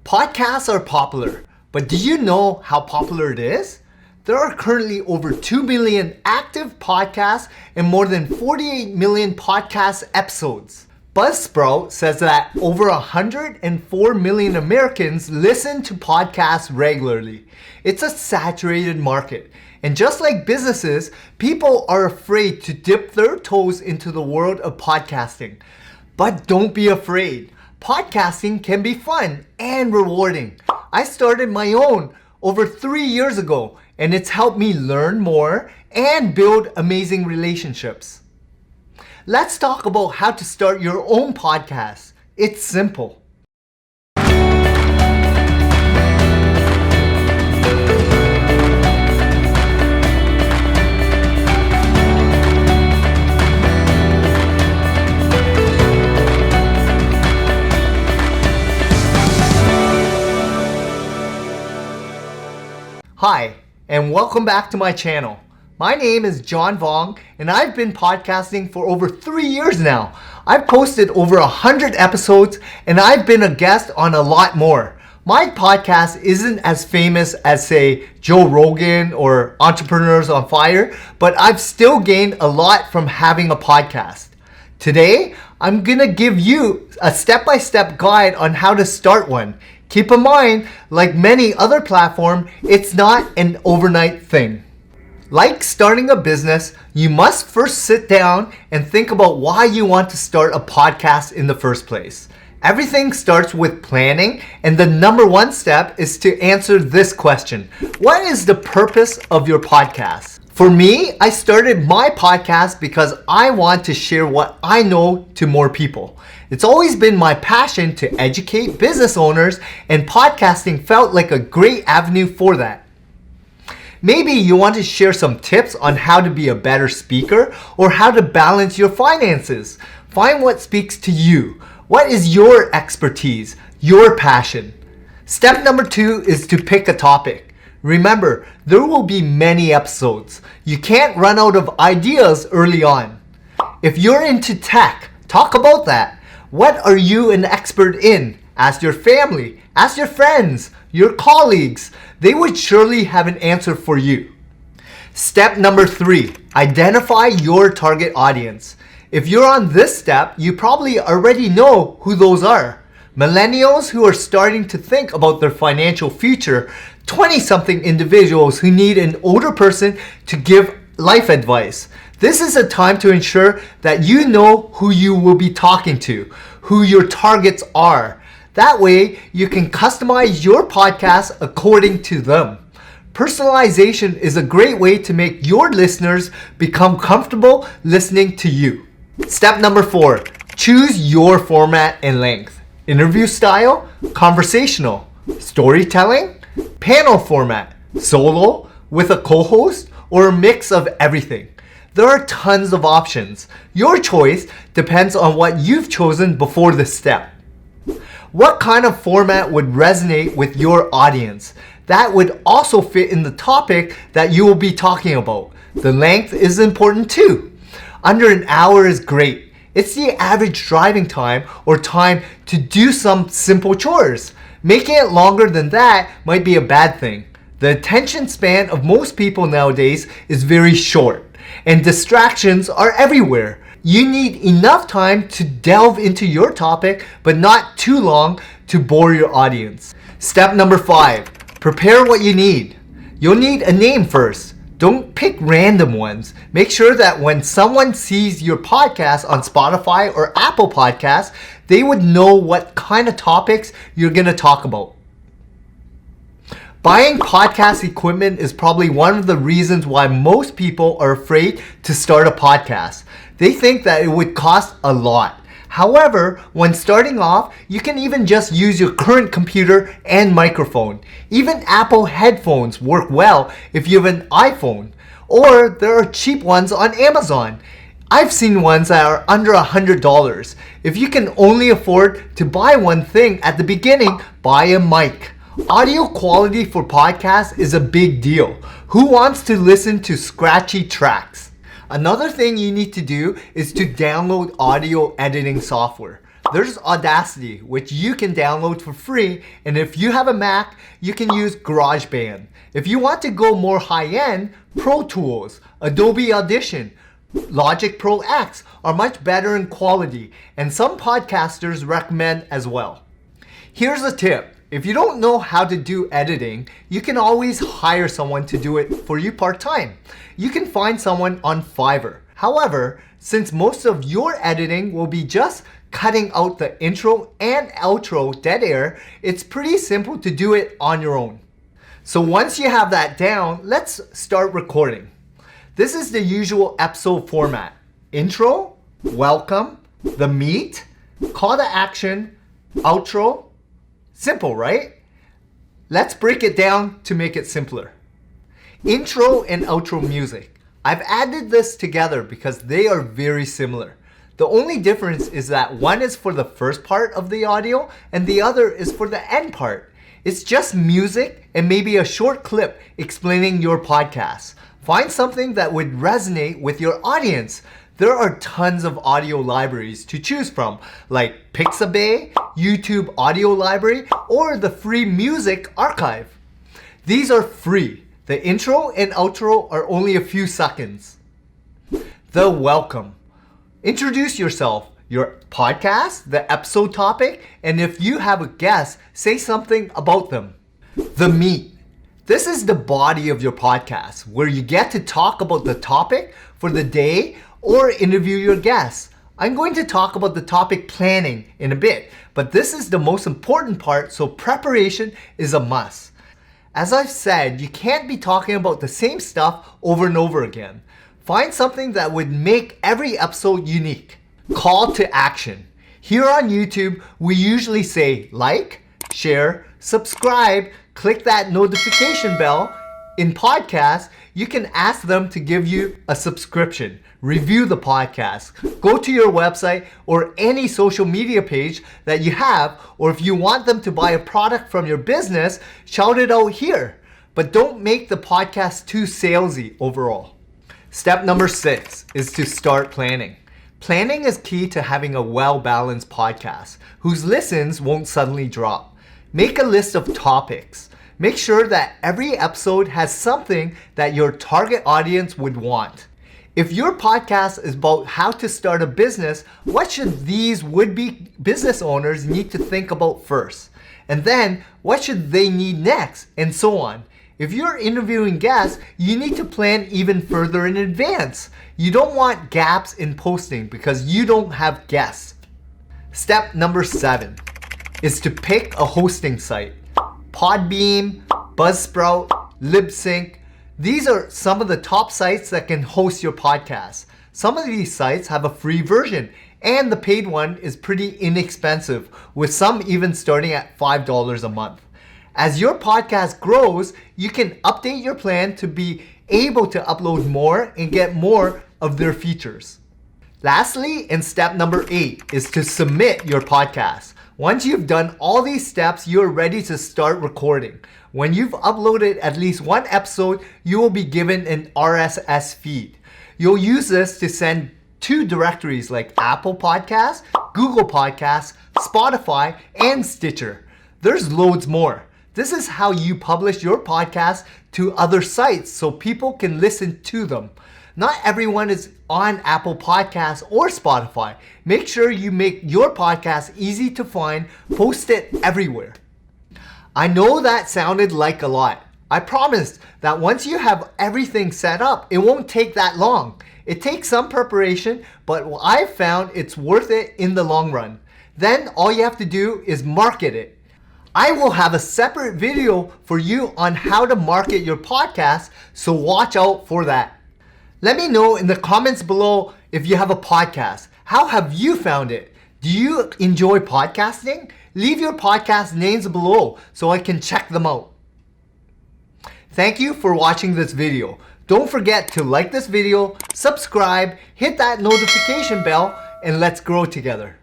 Podcasts are popular, but do you know how popular it is? There are currently over 2 million active podcasts and more than 48 million podcast episodes. Buzzsprout says that over 104 million Americans listen to podcasts regularly. It's a saturated market. And just like businesses, people are afraid to dip their toes into the world of podcasting. But don't be afraid. Podcasting can be fun and rewarding. I started my own over 3 years ago, and it's helped me learn more and build amazing relationships. Let's talk about how to start your own podcast. It's simple. Hi, and welcome back to my channel. My name is John Vong, and I've been podcasting for over 3 years now. I've posted over 100 episodes, and I've been a guest on a lot more. My podcast isn't as famous as, say, Joe Rogan or Entrepreneurs on Fire, but I've still gained a lot from having a podcast. Today, I'm gonna give you a step-by-step guide on how to start one. Keep in mind, like many other platforms, it's not an overnight thing. Like starting a business, you must first sit down and think about why you want to start a podcast in the first place. Everything starts with planning, and the number one step is to answer this question. What is the purpose of your podcast? For me, I started my podcast because I want to share what I know to more people. It's always been my passion to educate business owners, and podcasting felt like a great avenue for that. Maybe you want to share some tips on how to be a better speaker or how to balance your finances. Find what speaks to you. What is your expertise, your passion? Step number 2 is to pick a topic. Remember, there will be many episodes. You can't run out of ideas early on. If you're into tech, talk about that. What are you an expert in? Ask your family, ask your friends, your colleagues. They would surely have an answer for you. Step number 3, identify your target audience. If you're on this step, you probably already know who those are. Millennials who are starting to think about their financial future, 20-something individuals who need an older person to give life advice. This is a time to ensure that you know who you will be talking to, who your targets are. That way, you can customize your podcast according to them. Personalization is a great way to make your listeners become comfortable listening to you. Step number 4, choose your format and length. Interview style, conversational, storytelling, panel format, solo, with a co-host, or a mix of everything. There are tons of options. Your choice depends on what you've chosen before this step. What kind of format would resonate with your audience? That would also fit in the topic that you will be talking about. The length is important too. Under an hour is great. It's the average driving time or time to do some simple chores. Making it longer than that might be a bad thing. The attention span of most people nowadays is very short, and distractions are everywhere. You need enough time to delve into your topic, but not too long to bore your audience. Step number 5, prepare what you need. You'll need a name first. Don't pick random ones. Make sure that when someone sees your podcast on Spotify or Apple Podcasts, they would know what kind of topics you're going to talk about. Buying podcast equipment is probably one of the reasons why most people are afraid to start a podcast. They think that it would cost a lot. However, when starting off, you can even just use your current computer and microphone. Even Apple headphones work well if you have an iPhone. Or there are cheap ones on Amazon. I've seen ones that are under $100. If you can only afford to buy one thing at the beginning, buy a mic. Audio quality for podcasts is a big deal. Who wants to listen to scratchy tracks? Another thing you need to do is to download audio editing software. There's Audacity, which you can download for free, and if you have a Mac, you can use GarageBand. If you want to go more high-end, Pro Tools, Adobe Audition, Logic Pro X are much better in quality, and some podcasters recommend as well. Here's a tip. If you don't know how to do editing, you can always hire someone to do it for you part-time. You can find someone on Fiverr. However, since most of your editing will be just cutting out the intro and outro dead air, it's pretty simple to do it on your own. So once you have that down, let's start recording. This is the usual episode format. Intro, welcome, the meat, call to action, outro. Simple, right? Let's break it down to make it simpler. Intro and outro music. I've added this together because they are very similar. The only difference is that one is for the first part of the audio and the other is for the end part. It's just music and maybe a short clip explaining your podcast. Find something that would resonate with your audience. There are tons of audio libraries to choose from, like Pixabay, YouTube Audio Library, or the free music archive. These are free. The intro and outro are only a few seconds. The welcome. Introduce yourself, your podcast, the episode topic, and if you have a guest, say something about them. The meat. This is the body of your podcast, where you get to talk about the topic for the day or interview your guests. I'm going to talk about the topic planning in a bit, but this is the most important part, so preparation is a must. As I've said, you can't be talking about the same stuff over and over again. Find something that would make every episode unique. Call to action. Here on YouTube, we usually say like, share, subscribe, click that notification bell. In podcasts, you can ask them to give you a subscription, review the podcast, go to your website or any social media page that you have, or if you want them to buy a product from your business, shout it out here. But don't make the podcast too salesy overall. Step number 6 is to start planning. Planning is key to having a well-balanced podcast whose listens won't suddenly drop. Make a list of topics. Make sure that every episode has something that your target audience would want. If your podcast is about how to start a business, what should these would-be business owners need to think about first? And then, what should they need next? And so on. If you're interviewing guests, you need to plan even further in advance. You don't want gaps in posting because you don't have guests. Step number 7 is to pick a hosting site. Podbean, Buzzsprout, Libsync. These are some of the top sites that can host your podcast. Some of these sites have a free version and the paid one is pretty inexpensive, with some even starting at $5 a month. As your podcast grows, you can update your plan to be able to upload more and get more of their features. Lastly, in step number 8 is to submit your podcast. Once you've done all these steps, you're ready to start recording. When you've uploaded at least one episode, you will be given an RSS feed. You'll use this to send to directories like Apple Podcasts, Google Podcasts, Spotify, and Stitcher. There's loads more. This is how you publish your podcast to other sites so people can listen to them. Not everyone is on Apple Podcasts or Spotify. Make sure you make your podcast easy to find, post it everywhere. I know that sounded like a lot. I promise that once you have everything set up, it won't take that long. It takes some preparation, but I've found it's worth it in the long run. Then all you have to do is market it. I will have a separate video for you on how to market your podcast, so watch out for that. Let me know in the comments below if you have a podcast. How have you found it? Do you enjoy podcasting? Leave your podcast names below so I can check them out. Thank you for watching this video. Don't forget to like this video, subscribe, hit that notification bell, and let's grow together.